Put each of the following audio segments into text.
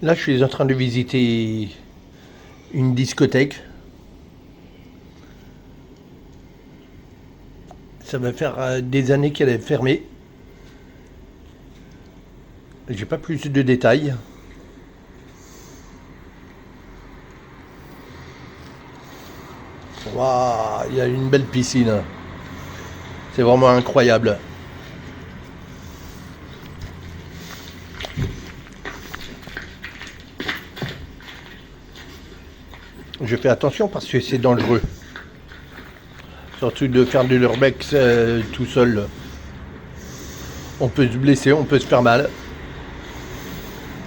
Là, je suis en train de visiter une discothèque. Ça va faire des années qu'elle est fermée. J'ai pas plus de détails. Waouh, il y a une belle piscine. C'est vraiment incroyable. Je fais attention parce que c'est dangereux. Surtout de faire de l'urbex tout seul. On peut se blesser, on peut se faire mal.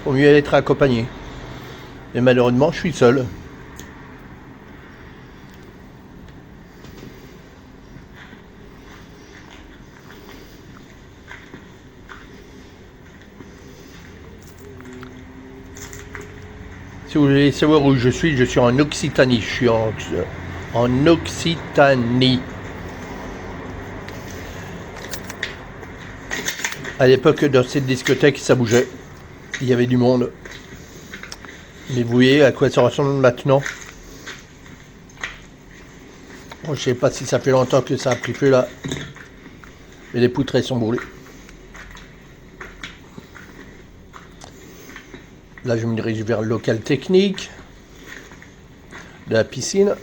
Faut mieux être accompagné. Et malheureusement, je suis seul. Si vous voulez savoir où je suis en Occitanie. Je suis en Occitanie. À l'époque, dans cette discothèque, ça bougeait. Il y avait du monde. Mais vous voyez à quoi ça ressemble maintenant. Bon, je sais pas si ça fait longtemps que ça a pris feu là. Mais les poutres elles sont brûlées. Là, je me dirige vers le local technique de la piscine.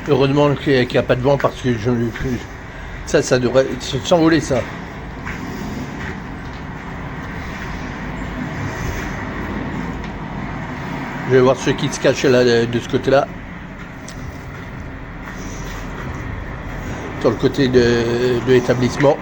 Heureusement qu'il n'y a pas de vent parce que ça devrait s'envoler ça. Je vais voir ceux qui se cachent là, de ce côté-là. Sur le côté de l'établissement.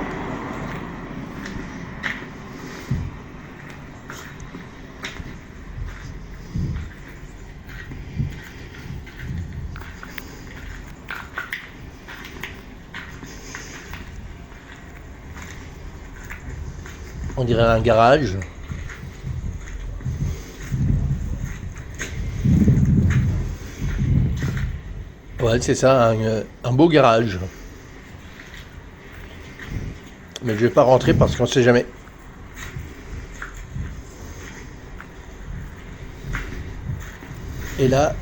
On dirait un garage. Ouais, c'est ça, un beau garage. Mais je vais pas rentrer parce qu'on sait jamais. Et là,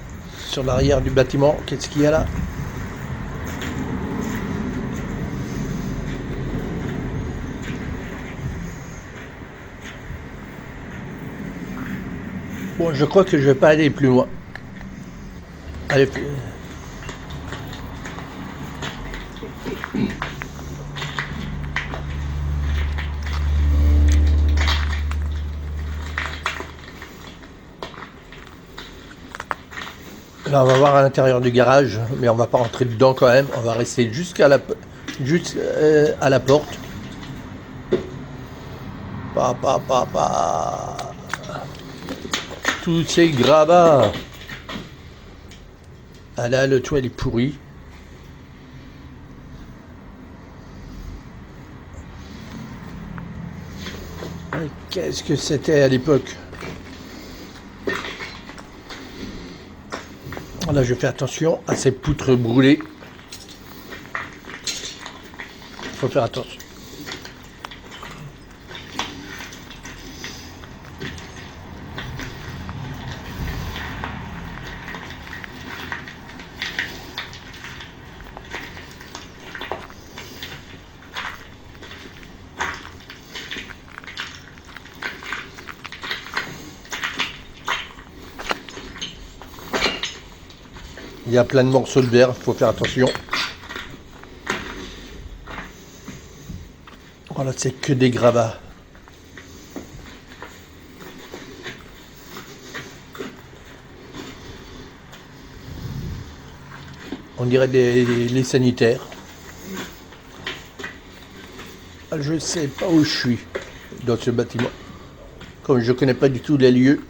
sur l'arrière du bâtiment, qu'est-ce qu'il y a là? Bon, je crois que je vais pas aller plus loin. Allez, là, on va voir à l'intérieur du garage, mais on va pas rentrer dedans quand même. On va rester juste à la porte. Pa. Tous ces gravats. Ah là, le toit il est pourri. Qu'est-ce que c'était à l'époque? Là, je fais attention à ces poutres brûlées. Il faut faire attention. Il y a plein de morceaux de verre, il faut faire attention. Voilà, c'est que des gravats. On dirait les sanitaires. Je sais pas où je suis dans ce bâtiment. Comme je connais pas du tout les lieux.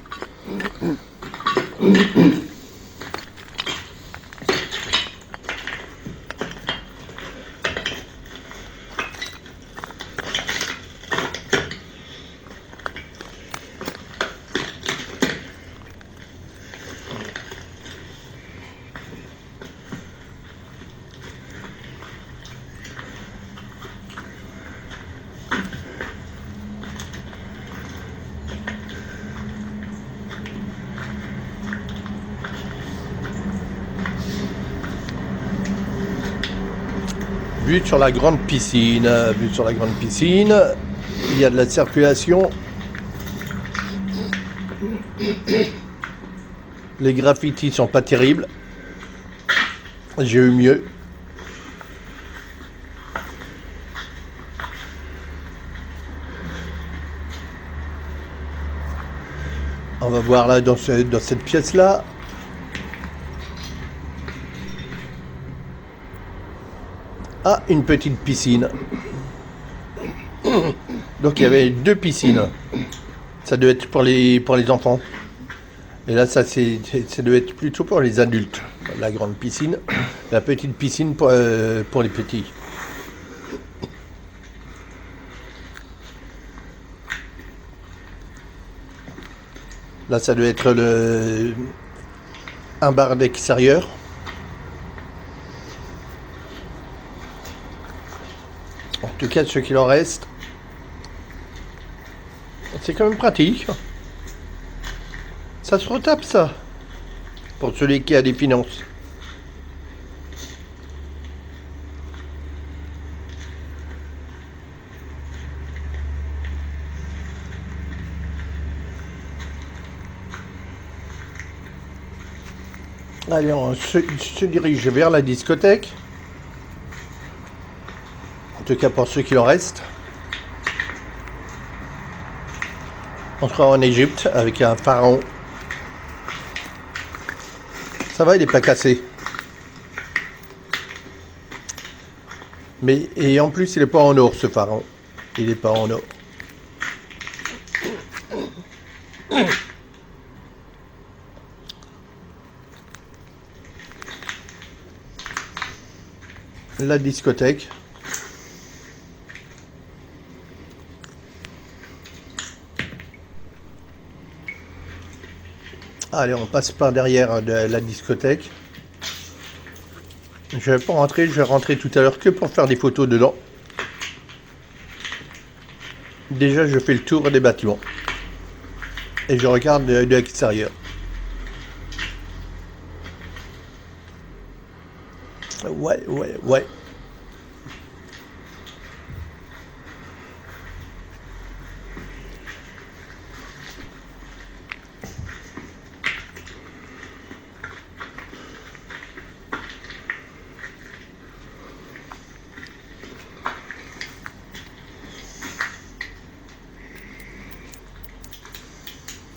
Vue sur la grande piscine. Vue sur la grande piscine. Il y a de la circulation. Les graffitis sont pas terribles. J'ai eu mieux. On va voir là dans cette pièce-là. Ah, une petite piscine. Donc il y avait 2 piscines. Ça devait être pour les enfants. Et là, ça devait être plutôt pour les adultes. La grande piscine. La petite piscine pour les petits. Là, ça devait être un bar d'extérieur. En tout cas, ce qu'il en reste. C'est quand même pratique. Ça se retape, ça. Pour celui qui a des finances. Allez, on se dirige vers la discothèque. En tout cas, pour ceux qui en restent. On sera en Égypte avec un pharaon. Ça va, il n'est pas cassé. Mais, et en plus, il n'est pas en or, ce pharaon. Il n'est pas en or. La discothèque. Allez, on passe par derrière de la discothèque. Je vais pas rentrer, je vais rentrer tout à l'heure que pour faire des photos dedans. Déjà, je fais le tour des bâtiments. Et je regarde de l'extérieur. Ouais.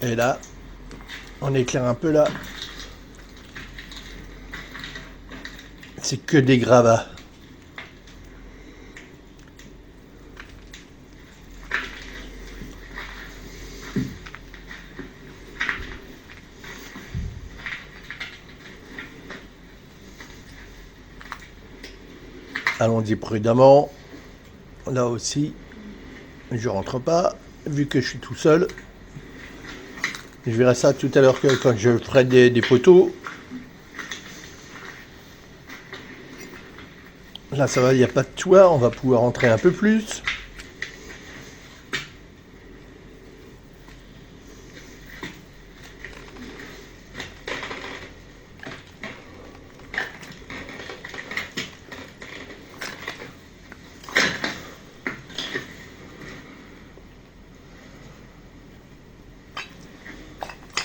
Et là, on éclaire un peu là. C'est que des gravats. Allons-y prudemment. Là aussi, je rentre pas, vu que je suis tout seul. Je verrai ça tout à l'heure quand je ferai des photos. Là, ça va, il n'y a pas de toit, on va pouvoir entrer un peu plus.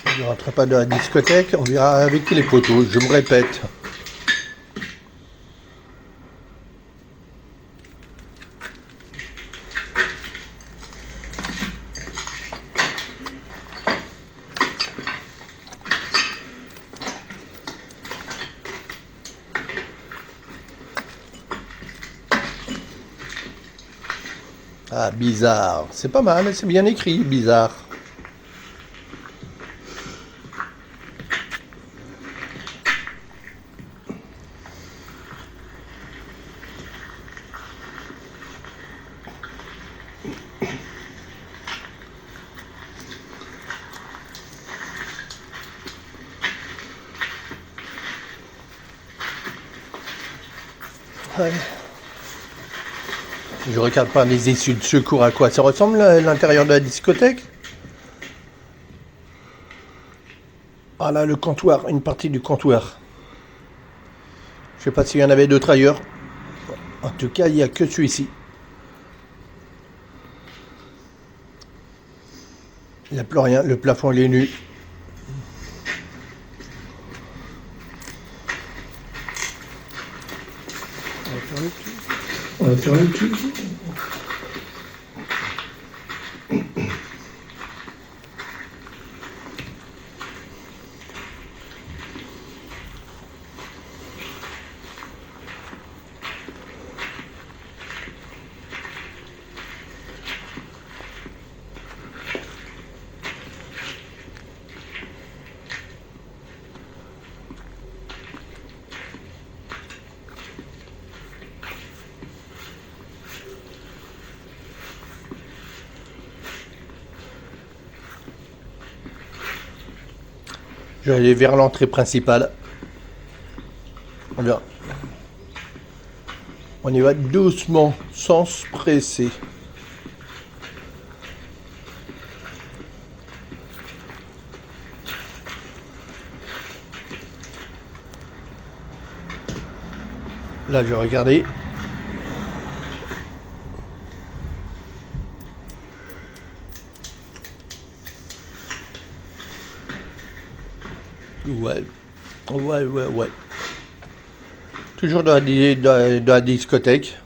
Je ne rentre pas dans la discothèque, on verra avec les photos, je me répète. Ah, bizarre. C'est pas mal, c'est bien écrit, bizarre. Ouais. Je regarde pas les issues de secours à quoi ça ressemble l'intérieur de la discothèque. Ah là, le comptoir, une partie du comptoir. Je sais pas s'il y en avait d'autres ailleurs. En tout cas, il n'y a que celui-ci. Il n'y a plus rien, le plafond il est nu. On va faire le cul. Je vais aller vers l'entrée principale. On verra. On y va doucement, sans se presser. Là, je vais regarder. Ouais. Ouais. Toujours dans la discothèque.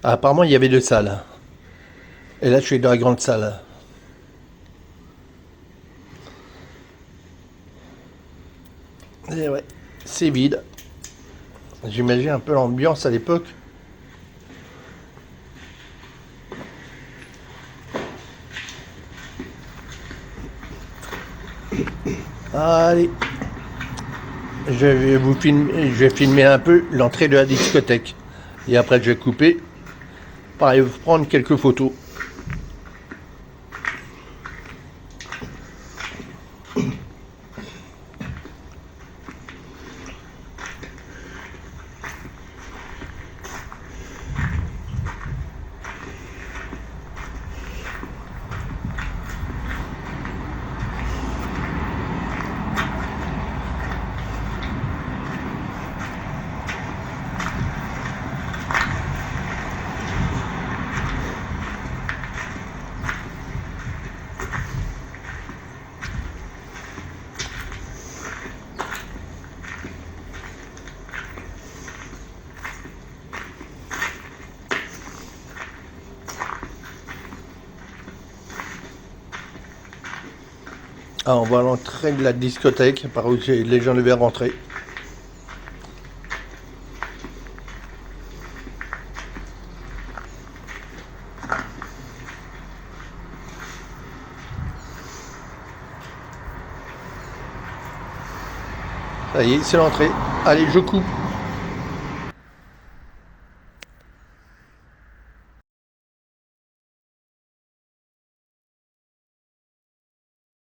Ah, apparemment, il y avait deux salles. Et là, je suis dans la grande salle. Et ouais, c'est vide. J'imagine un peu l'ambiance à l'époque. Allez. Je vais filmer un peu l'entrée de la discothèque. Et après, je vais couper. Pareil, prendre quelques photos. Ah, on voit l'entrée de la discothèque, par où les gens devaient rentrer. Ça y est, c'est l'entrée. Allez, je coupe.